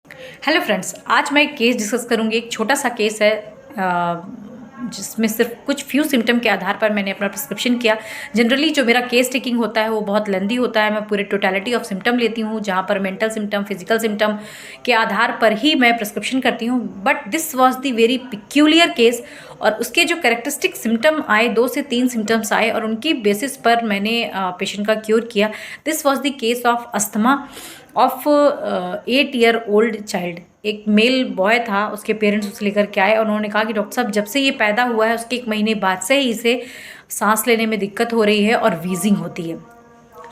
Hello friends, आज मैं एक केस डिस्कस करूंगी। एक छोटा सा केस है जिसमें सिर्फ कुछ फ्यू सिम्टम के आधार पर मैंने अपना प्रिस्क्रिप्शन किया। जनरली जो मेरा केस टेकिंग होता है वो बहुत लेंदी होता है। मैं पूरे टोटलिटी ऑफ सिम्टम लेती हूँ, जहाँ पर मेंटल सिम्टम, फिजिकल सिम्टम के आधार पर ही मैं प्रिस्क्रिप्शन करती हूँ। But this was the very peculiar case, और उसके जो कैरेक्टरिस्टिक सिम्टम आए, 2 से 3 सिम्टम्स आए, और उनकी बेसिस पर मैंने पेशेंट का क्योर किया। This was the case of asthma of 8 year old child. एक मेल बॉय था, उसके पेरेंट्स उसे लेकर के आए और उन्होंने कहा कि डॉक्टर साहब, जब से ये पैदा हुआ है उसके 1 महीने बाद से ही इसे सांस लेने में दिक्कत हो रही है और वीजिंग होती है,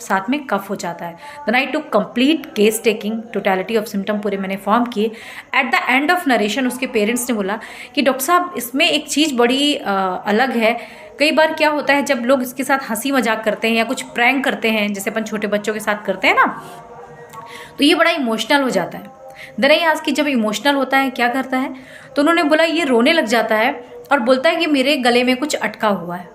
साथ में कफ हो जाता है। Then I took complete case taking, totality of symptom पूरे मैंने फॉर्म किए। At the end of narration उसके पेरेंट्स ने बोला कि डॉक्टर साहब, इसमें एक चीज़ बड़ी अलग है। कई बार क्या होता है, जब लोग इसके साथ हंसी मजाक करते हैं या कुछ प्रैंक करते हैं, जैसे अपन छोटे बच्चों के साथ करते हैं ना, तो ये बड़ा इमोशनल हो जाता है। दरअसल आज की जब इमोशनल होता है क्या करता है, तो उन्होंने बोला ये रोने लग जाता है और बोलता है कि मेरे गले में कुछ अटका हुआ है।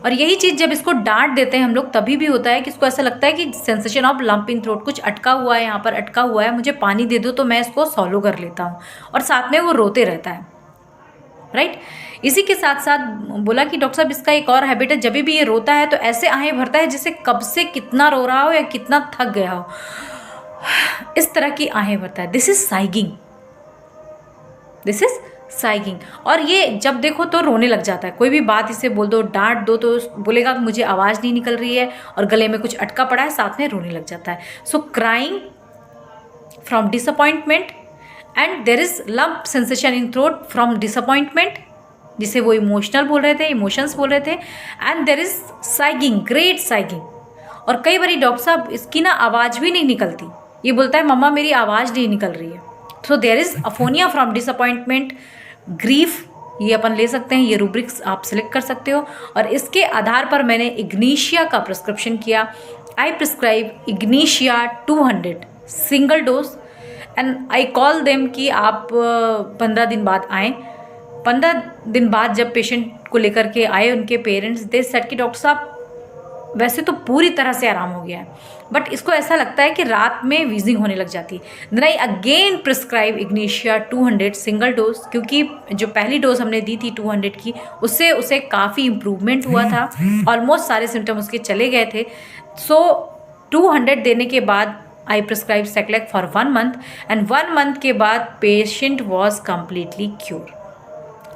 और यही चीज़ जब इसको डांट देते हैं हम लोग, तभी भी होता है कि इसको ऐसा लगता है कि sensation of lump in throat, कुछ अटका हुआ है, यहाँ पर अटका हुआ है, मुझे पानी दे दो तो मैं इसको सॉलो कर लेता हूँ। और साथ में वो रोते रहता है, राइट। इसी के साथ साथ बोला कि डॉक्टर साहब, इसका एक और हैबिट है, जब भी ये रोता है तो ऐसे आहें भरता है जैसे कब से कितना रो रहा हो या कितना थक गया हो, इस तरह की आहें भरता है। This is sighing, this is sighing. और ये जब देखो तो रोने लग जाता है। कोई भी बात इसे बोल दो, डांट दो, तो बोलेगा कि मुझे आवाज़ नहीं निकल रही है और गले में कुछ अटका पड़ा है, साथ में रोने लग जाता है। So crying from disappointment, and there is lump sensation in throat from disappointment, जिसे वो इमोशनल बोल रहे थे, इमोशंस बोल रहे थे। And there is sighing, great sighing. और कई बार डॉक्टर साहब, इसकी ना आवाज़ भी नहीं निकलती। ये बोलता है मम्मा मेरी आवाज़ नहीं निकल रही है। So there is aphonia from disappointment, grief, ये अपन ले सकते हैं, ये रूब्रिक्स आप सिलेक्ट कर सकते हो। और इसके आधार पर मैंने इग्नीशिया का प्रिस्क्रिप्शन किया। I prescribe ignatia 200 single dose, and I call them कि आप 15 दिन बाद आएँ। 15 दिन बाद जब पेशेंट को लेकर के आए उनके पेरेंट्स, दे सेड कि डॉक्टर साहब, वैसे तो पूरी तरह से आराम हो गया है, बट इसको ऐसा लगता है कि रात में वीजिंग होने लग जाती है। Then I again prescribe ignatia 200 single dose, क्योंकि जो पहली डोज हमने दी थी 200 की, उससे उसे काफ़ी इम्प्रूवमेंट हुआ था, ऑलमोस्ट सारे सिम्टम उसके चले गए थे। सो 200 देने के बाद I prescribe sac lac for 1 month, and 1 month के बाद patient was completely cure.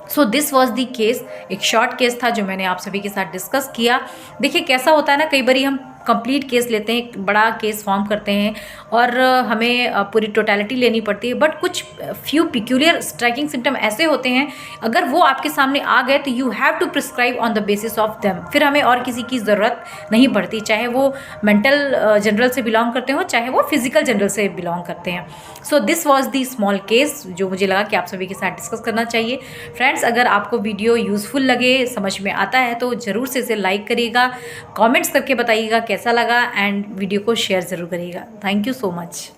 So this was the case. एक शॉर्ट केस था जो मैंने आप सभी के साथ डिस्कस किया। देखिए कैसा होता है ना, कई बार हम कंप्लीट केस लेते हैं, एक बड़ा केस फॉर्म करते हैं और हमें पूरी टोटलिटी लेनी पड़ती है, बट कुछ फ्यू पिक्यूलियर स्ट्राइकिंग सिम्टम ऐसे होते हैं, अगर वो आपके सामने आ गए तो you have to prescribe on the basis of them. फिर हमें और किसी की ज़रूरत नहीं पड़ती, चाहे वो मेंटल जनरल से बिलोंग करते हो, चाहे वो फिजिकल जनरल से बिलोंग करते हैं। सो this was the small case जो मुझे लगा कि आप सभी के साथ डिस्कस करना चाहिए। फ्रेंड्स, अगर आपको वीडियो यूज़फुल लगे, समझ में आता है, तो ज़रूर से इसे लाइक करिएगा, कमेंट्स करके बताइएगा कैसा लगा, एंड वीडियो को शेयर ज़रूर करिएगा। Thank you so much.